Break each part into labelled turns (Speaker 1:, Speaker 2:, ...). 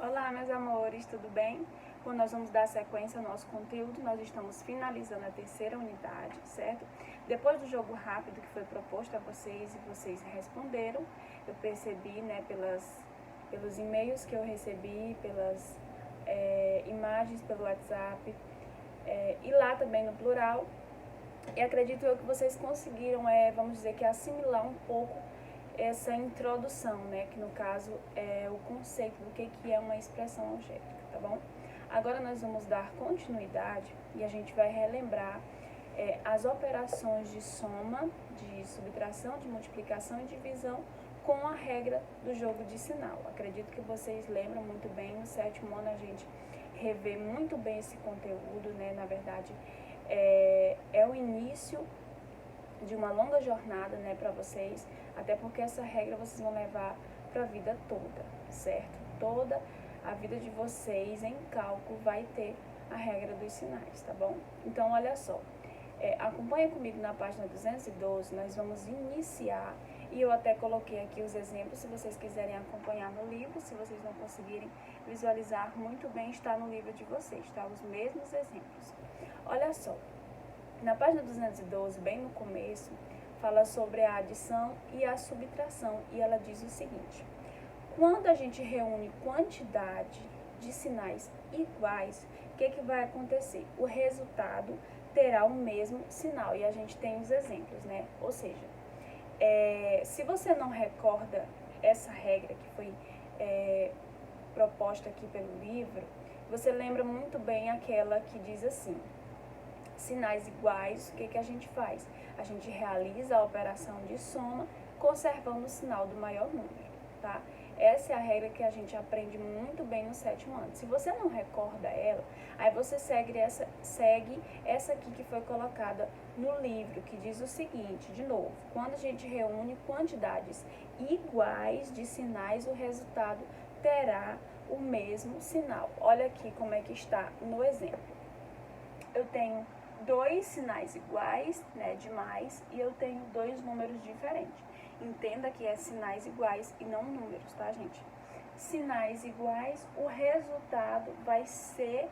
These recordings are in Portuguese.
Speaker 1: Olá, meus amores, tudo bem? Bom, nós vamos dar sequência ao nosso conteúdo, nós estamos finalizando a terceira unidade, certo? Depois do jogo rápido que foi proposto a vocês e vocês responderam, eu percebi, né, pelos e-mails que eu recebi, pelas imagens pelo WhatsApp e lá também no plural, e acredito eu que vocês conseguiram, vamos dizer que assimilar um pouco essa introdução, né, que no caso é o conceito do que é uma expressão algébrica, tá bom? Agora nós vamos dar continuidade e a gente vai relembrar as operações de soma, de subtração, de multiplicação e divisão com a regra do jogo de sinal. Acredito que vocês lembram muito bem, no sétimo ano a gente revê muito bem esse conteúdo, né, na verdade é o início de uma longa jornada, né, para vocês, até porque essa regra vocês vão levar para a vida toda, certo? Toda a vida de vocês em cálculo vai ter a regra dos sinais, tá bom? Então, olha só, acompanha comigo na página 212, nós vamos iniciar, e eu até coloquei aqui os exemplos, se vocês quiserem acompanhar no livro, se vocês não conseguirem visualizar muito bem, está no livro de vocês, tá? Os mesmos exemplos. Olha só. Na página 212, bem no começo, fala sobre a adição e a subtração, e ela diz o seguinte: quando a gente reúne quantidade de sinais iguais, o que vai acontecer? O resultado terá o mesmo sinal, e a gente tem os exemplos, né? Ou seja, se você não recorda essa regra que foi proposta aqui pelo livro, você lembra muito bem aquela que diz assim: sinais iguais, o que a gente faz? A gente realiza a operação de soma conservando o sinal do maior número, tá? Essa é a regra que a gente aprende muito bem no sétimo ano. Se você não recorda ela, aí você segue essa aqui que foi colocada no livro, que diz o seguinte, de novo: quando a gente reúne quantidades iguais de sinais, o resultado terá o mesmo sinal. Olha aqui como é que está no exemplo. Eu tenho dois sinais iguais, né, de mais, e eu tenho dois números diferentes. Entenda que é sinais iguais e não números, tá, gente? Sinais iguais, o resultado vai ser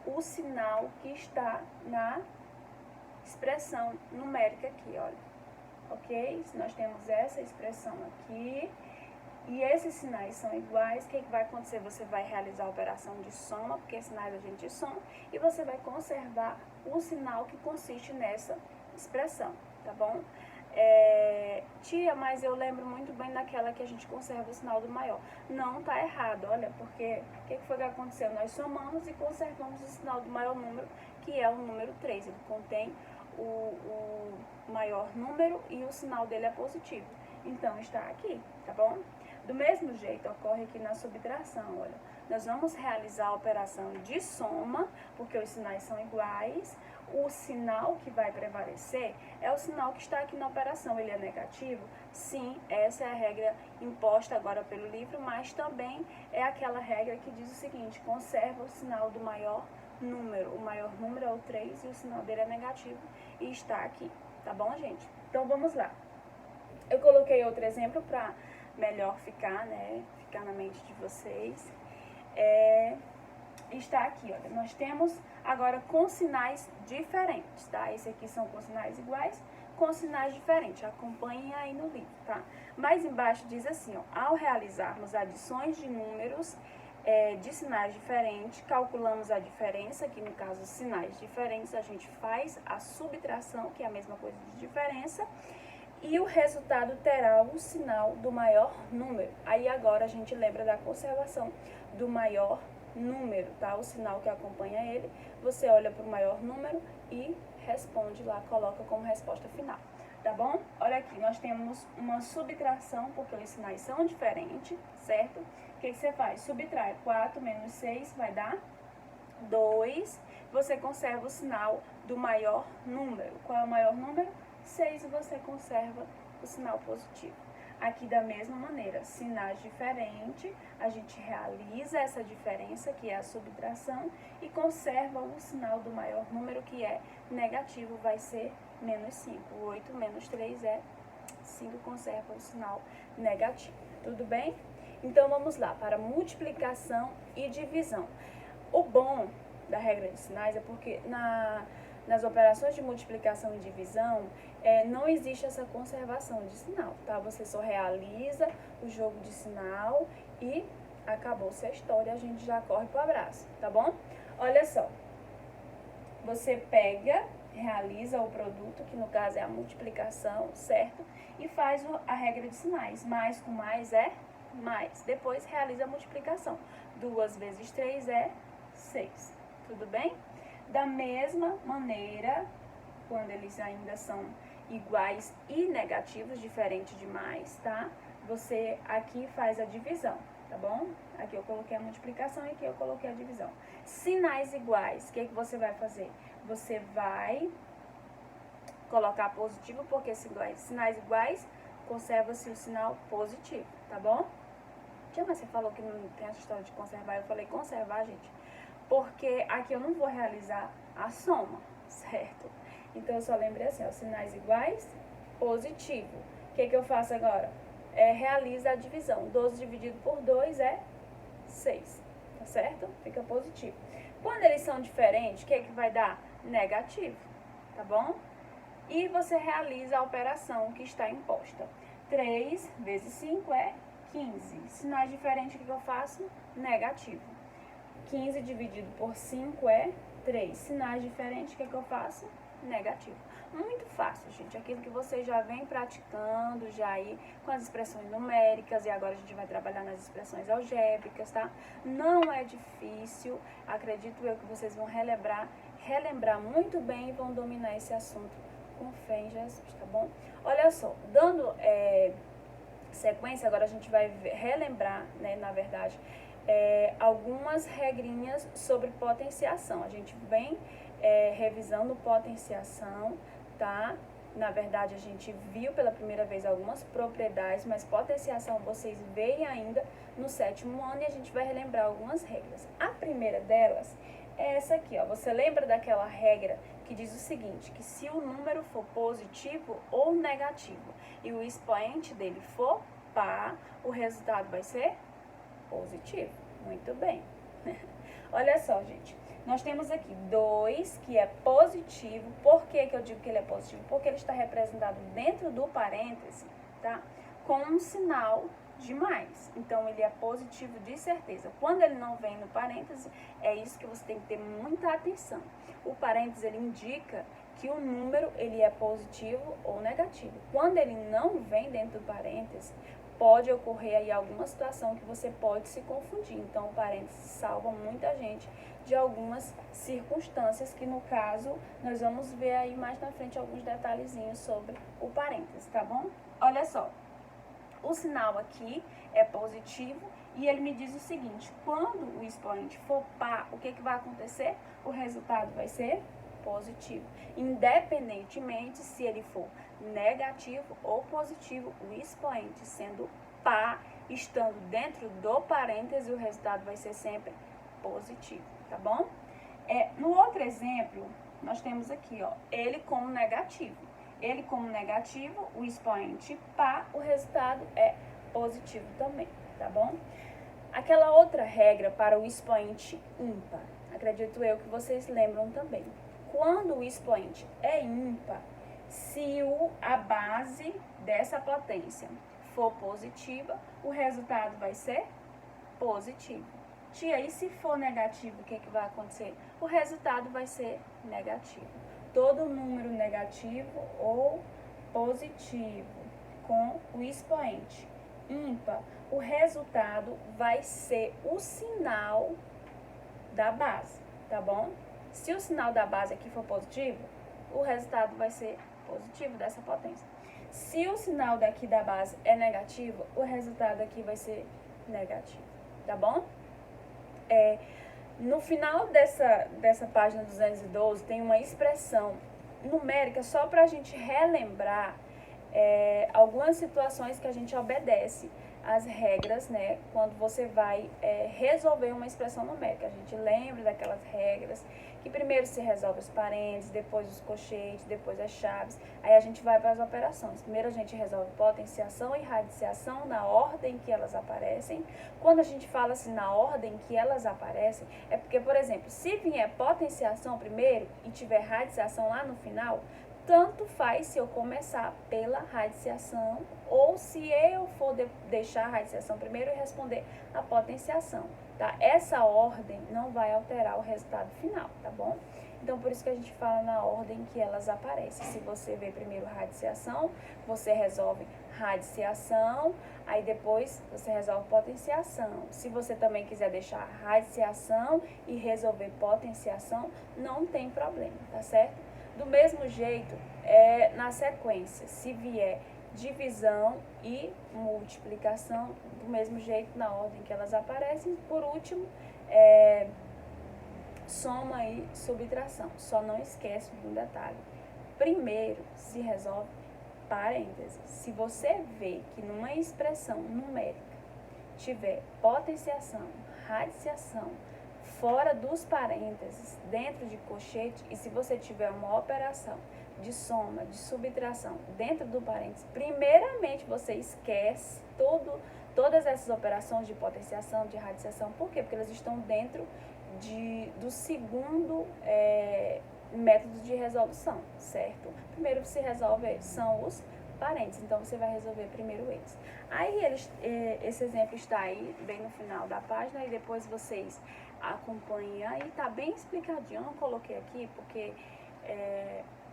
Speaker 1: o sinal que está na expressão numérica aqui, olha. Ok? Se nós temos essa expressão aqui, e esses sinais são iguais, o que vai acontecer? Você vai realizar a operação de soma, porque sinais a gente soma, e você vai conservar o sinal que consiste nessa expressão, tá bom? Tia, mas eu lembro muito bem daquela que a gente conserva o sinal do maior. Não, tá errado, olha, porque o que foi que aconteceu? Nós somamos e conservamos o sinal do maior número, que é o número 3. Ele contém o maior número e o sinal dele é positivo. Então, está aqui, tá bom? Do mesmo jeito, ocorre aqui na subtração, olha. Nós vamos realizar a operação de soma, porque os sinais são iguais. O sinal que vai prevalecer é o sinal que está aqui na operação. Ele é negativo? Sim, essa é a regra imposta agora pelo livro, mas também é aquela regra que diz o seguinte: conserva o sinal do maior número. O maior número é o 3 e o sinal dele é negativo e está aqui, tá bom, gente? Então, vamos lá. Eu coloquei outro exemplo para melhor ficar, né, ficar na mente de vocês. Está aqui, olha, nós temos agora com sinais diferentes, tá? Esse aqui são com sinais iguais, com sinais diferentes. Acompanhem aí no livro, tá? Mais embaixo diz assim, ó: ao realizarmos adições de números de sinais diferentes, calculamos a diferença, que no caso sinais diferentes, a gente faz a subtração, que é a mesma coisa de diferença, e o resultado terá o sinal do maior número. Aí agora a gente lembra da conservação do maior número, tá? O sinal que acompanha ele, você olha para o maior número e responde lá, coloca como resposta final, tá bom? Olha aqui, nós temos uma subtração, porque os sinais são diferentes, certo? O que você faz? Subtrai 4 menos 6, vai dar 2. Você conserva o sinal do maior número. Qual é o maior número? 6, e você conserva o sinal positivo. Aqui da mesma maneira, sinais diferentes, a gente realiza essa diferença, que é a subtração, e conserva o sinal do maior número, que é negativo, vai ser menos 5. 8 menos 3 é 5, conserva o sinal negativo. Tudo bem? Então, vamos lá, para multiplicação e divisão. O bom da regra de sinais é porque nas operações de multiplicação e divisão, não existe essa conservação de sinal, tá? Você só realiza o jogo de sinal e acabou-se a história, a gente já corre pro abraço, tá bom? Olha só, você pega, realiza o produto, que no caso é a multiplicação, certo? E faz a regra de sinais, mais com mais é mais. Depois realiza a multiplicação. 2 vezes 3 é 6, tudo bem? Da mesma maneira, quando eles ainda são iguais e negativos, diferente de mais, tá? Você aqui faz a divisão, tá bom? Aqui eu coloquei a multiplicação e aqui eu coloquei a divisão. Sinais iguais, o que você vai fazer? Você vai colocar positivo, porque sinais iguais, conserva-se o sinal positivo, tá bom? Tia, mas você falou que não tem essa história de conservar, eu falei conservar, gente, porque aqui eu não vou realizar a soma, certo? Então, eu só lembrei assim, ó, sinais iguais, positivo. O que eu faço agora? Realiza a divisão. 12 dividido por 2 é 6, tá certo? Fica positivo. Quando eles são diferentes, o que vai dar? Negativo, tá bom? E você realiza a operação que está imposta. 3 vezes 5 é 15. Sinais diferentes, o que eu faço? Negativo. 15 dividido por 5 é 3. Sinais diferentes, o que eu faço? Negativo. Muito fácil, gente. Aquilo que você já vem praticando, já aí com as expressões numéricas, e agora a gente vai trabalhar nas expressões algébricas, tá? Não é difícil. Acredito eu que vocês vão relembrar muito bem e vão dominar esse assunto com fé em Jesus, tá bom? Olha só, dando sequência, agora a gente vai relembrar, né, na verdade, algumas regrinhas sobre potenciação. A gente vem revisando potenciação, tá? Na verdade, a gente viu pela primeira vez algumas propriedades, mas potenciação vocês veem ainda no 7º ano e a gente vai relembrar algumas regras. A primeira delas é essa aqui, ó. Você lembra daquela regra que diz o seguinte, que se o número for positivo ou negativo e o expoente dele for par, o resultado vai ser positivo. Muito bem. Olha só, gente. Nós temos aqui 2, que é positivo. Por que eu digo que ele é positivo? Porque ele está representado dentro do parêntese, tá? Com um sinal de mais. Então, ele é positivo de certeza. Quando ele não vem no parêntese, é isso que você tem que ter muita atenção. O parêntese, ele indica que o número, ele é positivo ou negativo. Quando ele não vem dentro do parêntese, pode ocorrer aí alguma situação que você pode se confundir. Então, o parêntese salva muita gente de algumas circunstâncias que, no caso, nós vamos ver aí mais na frente alguns detalhezinhos sobre o parêntese, tá bom? Olha só, o sinal aqui é positivo e ele me diz o seguinte, quando o expoente for par, o que vai acontecer? O resultado vai ser positivo, independentemente se ele for negativo ou positivo, o expoente sendo par, estando dentro do parêntese, o resultado vai ser sempre positivo, tá bom? No outro exemplo, nós temos aqui, ó, ele como negativo. Ele como negativo, o expoente par, o resultado é positivo também, tá bom? Aquela outra regra para o expoente ímpar, acredito eu que vocês lembram também. Quando o expoente é ímpar, se a base dessa potência for positiva, o resultado vai ser positivo. Tia, e se for negativo, o que vai acontecer? O resultado vai ser negativo. Todo número negativo ou positivo com o expoente ímpar, o resultado vai ser o sinal da base, tá bom? Se o sinal da base aqui for positivo, o resultado vai ser positivo dessa potência. Se o sinal daqui da base é negativo, o resultado aqui vai ser negativo, tá bom? No final dessa página 212 tem uma expressão numérica só para a gente relembrar algumas situações que a gente obedece as regras, né, quando você vai resolver uma expressão numérica. A gente lembra daquelas regras que primeiro se resolve os parênteses, depois os colchetes, depois as chaves, aí a gente vai para as operações. Primeiro a gente resolve potenciação e radiciação na ordem que elas aparecem. Quando a gente fala assim na ordem que elas aparecem, é porque, por exemplo, se vier potenciação primeiro e tiver radiciação lá no final, tanto faz se eu começar pela radiciação ou se eu for deixar a radiciação primeiro e responder a potenciação, tá? Essa ordem não vai alterar o resultado final, tá bom? Então, por isso que a gente fala na ordem que elas aparecem. Se você vê primeiro radiciação, você resolve radiciação, aí depois você resolve potenciação. Se você também quiser deixar radiciação e resolver potenciação, não tem problema, tá certo? Do mesmo jeito, na sequência, se vier divisão e multiplicação, do mesmo jeito, na ordem que elas aparecem. Por último, soma e subtração. Só não esquece de um detalhe. Primeiro se resolve parênteses. Se você vê que numa expressão numérica tiver potenciação, radiciação, fora dos parênteses, dentro de colchete, e se você tiver uma operação de soma, de subtração dentro do parênteses, primeiramente você esquece todas essas operações de potenciação, de radiciação. Por quê? Porque elas estão dentro do segundo método de resolução, certo? Primeiro que se resolve são os parênteses, então você vai resolver primeiro eles. Aí esse exemplo está aí, bem no final da página, e depois vocês acompanhem aí, tá bem explicadinho. Eu não coloquei aqui porque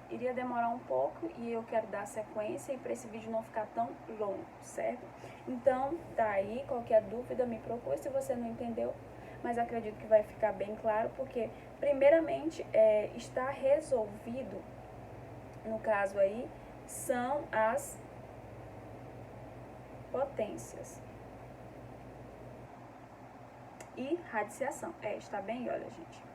Speaker 1: iria demorar um pouco e eu quero dar sequência e para esse vídeo não ficar tão longo, certo? Então, tá aí, qualquer dúvida me procure se você não entendeu, mas acredito que vai ficar bem claro, porque primeiramente está resolvido, no caso aí, são as potências e radiciação. Está bem, olha, gente.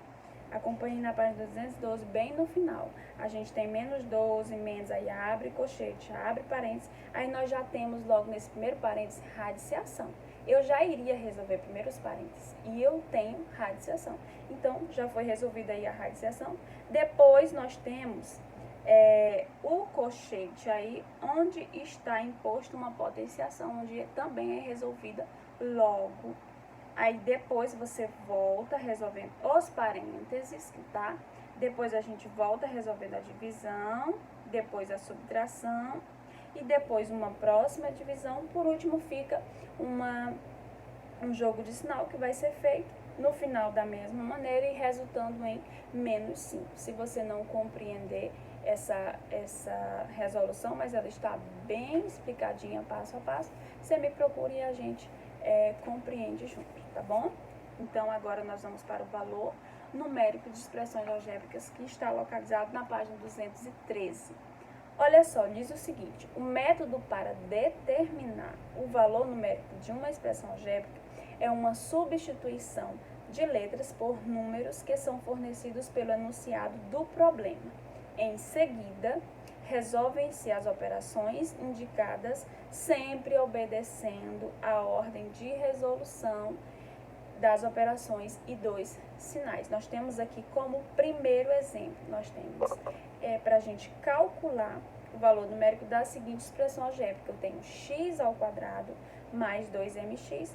Speaker 1: Acompanhe na página 212, bem no final. A gente tem menos 12, menos, aí abre colchete, abre parênteses. Aí nós já temos logo nesse primeiro parênteses radiciação. Eu já iria resolver primeiro os parênteses e eu tenho radiciação. Então, já foi resolvida aí a radiciação. Depois nós temos o colchete aí, onde está imposto uma potenciação, onde também é resolvida logo. Aí depois você volta resolvendo os parênteses, tá? Depois a gente volta resolvendo a divisão, depois a subtração e depois uma próxima divisão. Por último fica um jogo de sinal que vai ser feito no final da mesma maneira e resultando em menos 5. Se você não compreender essa resolução, mas ela está bem explicadinha passo a passo, você me procura e a gente compreende junto, tá bom? Então, agora nós vamos para o valor numérico de expressões algébricas, que está localizado na página 213. Olha só, diz o seguinte: o método para determinar o valor numérico de uma expressão algébrica é uma substituição de letras por números que são fornecidos pelo enunciado do problema. Em seguida, resolvem-se as operações indicadas, sempre obedecendo a ordem de resolução das operações e dois sinais. Nós temos aqui como primeiro exemplo, nós temos para a gente calcular o valor numérico da seguinte expressão algébrica. Eu tenho x² mais 2mx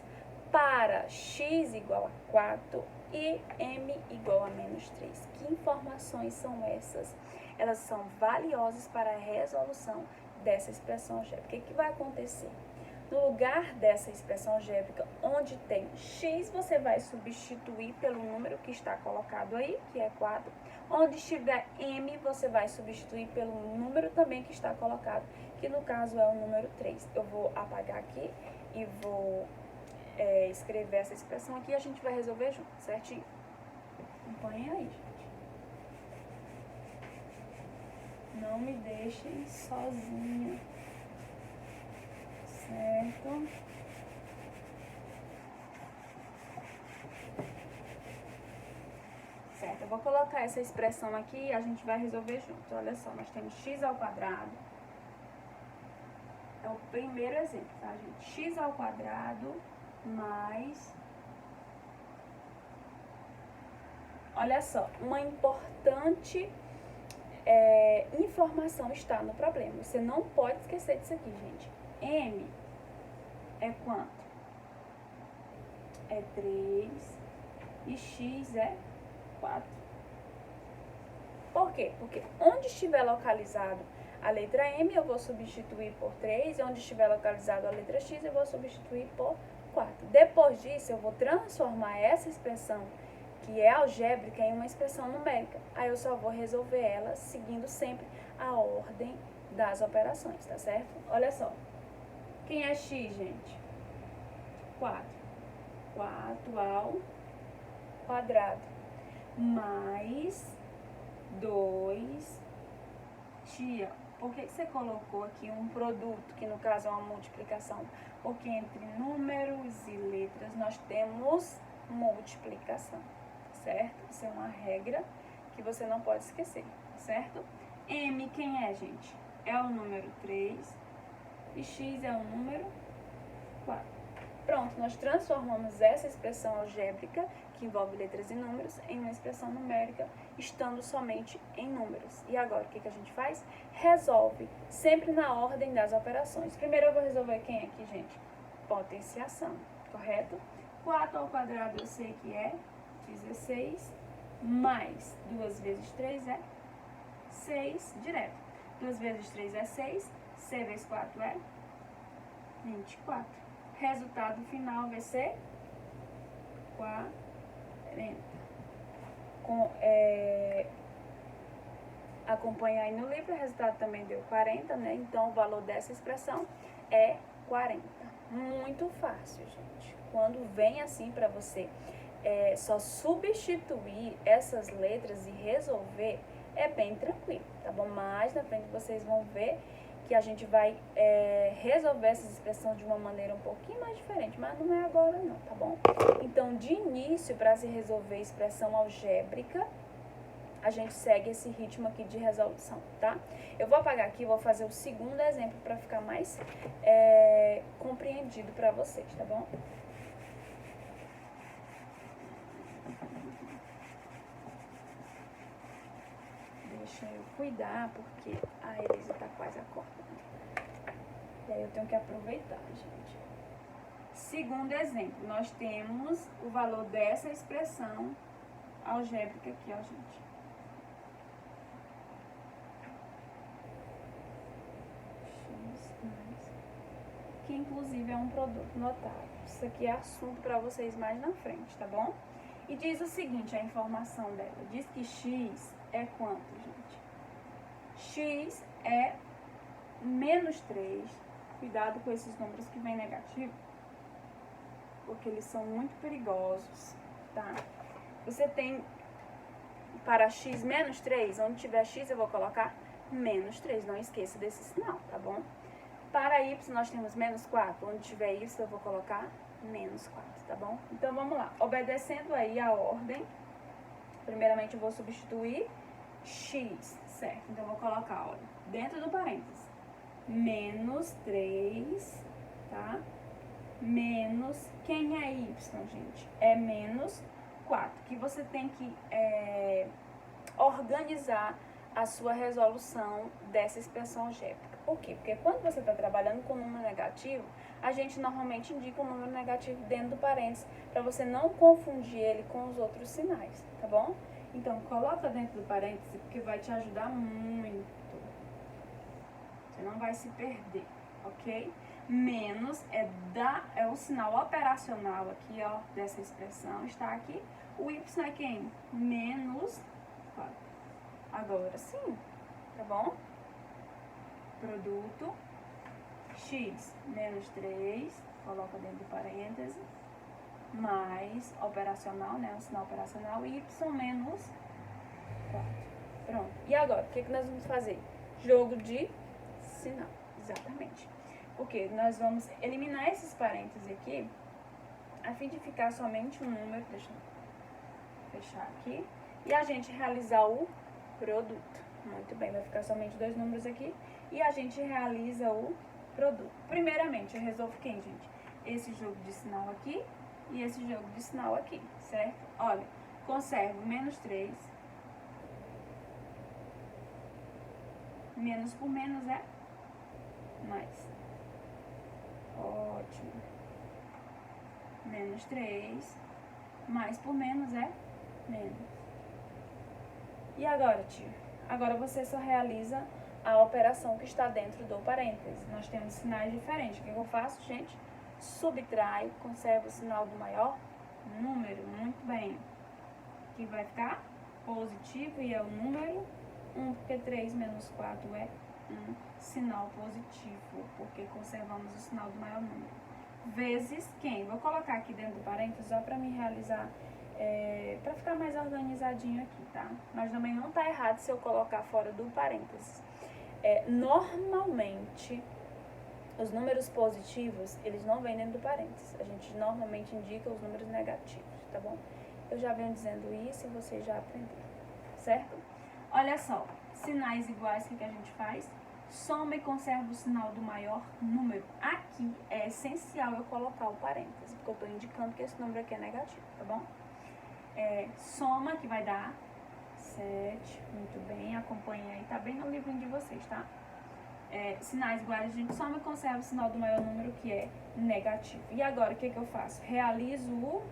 Speaker 1: para x igual a 4 e m igual a menos 3. Que informações são essas? Elas são valiosas para a resolução dessa expressão algébrica. O que vai acontecer? No lugar dessa expressão algébrica, onde tem x, você vai substituir pelo número que está colocado aí, que é 4. Onde estiver m, você vai substituir pelo número também que está colocado, que no caso é o número 3. Eu vou apagar aqui e vou escrever essa expressão aqui e a gente vai resolver junto, certinho? Acompanhem aí, gente. Não me deixem sozinha, certo? Certo, eu vou colocar essa expressão aqui e a gente vai resolver junto. Olha só, nós temos x² é o primeiro exemplo, tá, gente? X ao quadrado mais... Olha só, uma importante informação está no problema. Você não pode esquecer disso aqui, gente. M é quanto? É 3 e X é 4. Por quê? Porque onde estiver localizado a letra M, eu vou substituir por 3. E onde estiver localizado a letra X, eu vou substituir por 4. Depois disso, eu vou transformar essa expressão, que é algébrica, em uma expressão numérica. Aí eu só vou resolver ela seguindo sempre a ordem das operações, tá certo? Olha só. Quem é X, gente? 4. 4 ao quadrado mais 2. Tia, por que você colocou aqui um produto, que no caso é uma multiplicação? Porque entre números e letras nós temos multiplicação, certo? Isso é uma regra que você não pode esquecer, certo? M quem é, gente? É o número 3 e X é o número 4. Pronto, nós transformamos essa expressão algébrica, que envolve letras e números, em uma expressão numérica, estando somente em números. E agora, o que a gente faz? Resolve, sempre na ordem das operações. Primeiro eu vou resolver quem aqui, gente? Potenciação, correto? 4 ao quadrado eu sei que é 16, mais 2 vezes 3 é 6, direto. 2 vezes 3 é 6, 6 vezes 4 é 24. Resultado final vai ser 40. Acompanha aí no livro, o resultado também deu 40, né? Então, o valor dessa expressão é 40. Muito fácil, gente. Quando vem assim para você só substituir essas letras e resolver, é bem tranquilo, tá bom? Mais na frente vocês vão ver que a gente vai resolver essas expressões de uma maneira um pouquinho mais diferente, mas não é agora não, tá bom? Então, de início, para se resolver expressão algébrica, a gente segue esse ritmo aqui de resolução, tá? Eu vou apagar aqui e vou fazer o segundo exemplo para ficar mais compreendido para vocês, tá bom? Deixa eu cuidar, porque a Elisa tá quase acordando. E aí eu tenho que aproveitar, gente. Segundo exemplo, nós temos o valor dessa expressão algébrica aqui, ó, gente. X mais, que inclusive é um produto notável. Isso aqui é assunto para vocês mais na frente, tá bom? E diz o seguinte, a informação dela. Diz que X é quanto, gente? X é menos 3. Cuidado com esses números que vêm negativo, porque eles são muito perigosos, tá? Você tem para X menos 3, onde tiver X eu vou colocar menos 3. Não esqueça desse sinal, tá bom? Para Y nós temos menos 4. Onde tiver Y eu vou colocar menos 4, tá bom? Então vamos lá. Obedecendo aí a ordem, primeiramente eu vou substituir X, certo? Então eu vou colocar, olha, dentro do parênteses, menos 3, tá? Menos, quem é Y, gente? É menos 4, que você tem que organizar a sua resolução dessa expressão algébrica. Por quê? Porque quando você está trabalhando com número negativo, a gente normalmente indica um número negativo dentro do parênteses, para você não confundir ele com os outros sinais, tá bom? Então, coloca dentro do parênteses, porque vai te ajudar muito. Você não vai se perder, ok? Menos é o sinal operacional aqui, ó, dessa expressão, está aqui. O Y é quem? Menos 4. Agora sim, tá bom? Produto X menos 3, coloca dentro do parêntese, mais operacional, né? O sinal operacional, Y menos 4. Pronto. E agora, o que nós vamos fazer? Jogo de sinal, exatamente. Porque nós vamos eliminar esses parênteses aqui, a fim de ficar somente um número, deixa eu fechar aqui, e a gente realizar o produto. Muito bem, vai ficar somente 2 números aqui, e a gente realiza o produto. Primeiramente, eu resolvo quem, gente? Esse jogo de sinal aqui e esse jogo de sinal aqui, certo? Olha, conservo menos 3. Menos por menos é mais. Ótimo. Menos 3. Mais por menos é menos. E agora, tio? Agora você só realiza a operação que está dentro do parênteses. Nós temos sinais diferentes. O que eu faço, gente? Subtraio, conservo o sinal do maior número. Muito bem. Que vai ficar positivo e é o número 1, porque 3 menos 4 é 1. Sinal positivo, porque conservamos o sinal do maior número. Vezes quem? Vou colocar aqui dentro do parênteses só para me realizar, para ficar mais organizadinho aqui, tá? Mas também não tá errado se eu colocar fora do parênteses. Normalmente, os números positivos, eles não vêm dentro do parênteses. A gente normalmente indica os números negativos, tá bom? Eu já venho dizendo isso e vocês já aprenderam, certo? Olha só, sinais iguais, o que a gente faz? Soma e conserva o sinal do maior número. Aqui é essencial eu colocar o parênteses, porque eu estou indicando que esse número aqui é negativo, tá bom? Soma, que vai dar 7, muito bem, acompanha aí, tá bem no livrinho de vocês, tá? Sinais iguais, a gente soma e conserva o sinal do maior número, que é negativo. E agora, o que eu faço? Realizo o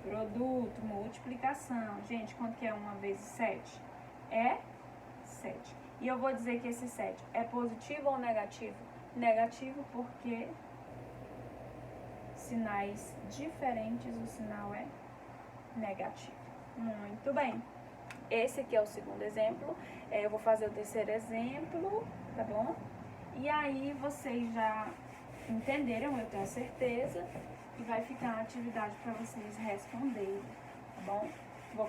Speaker 1: produto, multiplicação. Gente, quanto que é 1 vezes 7? É 7. E eu vou dizer que esse 7 é positivo ou negativo? Negativo, porque sinais diferentes, o sinal é negativo. Muito bem. Esse aqui é o segundo exemplo. Eu vou fazer o terceiro exemplo, tá bom? E aí vocês já entenderam, eu tenho certeza, e vai ficar a atividade para vocês responderem, tá bom?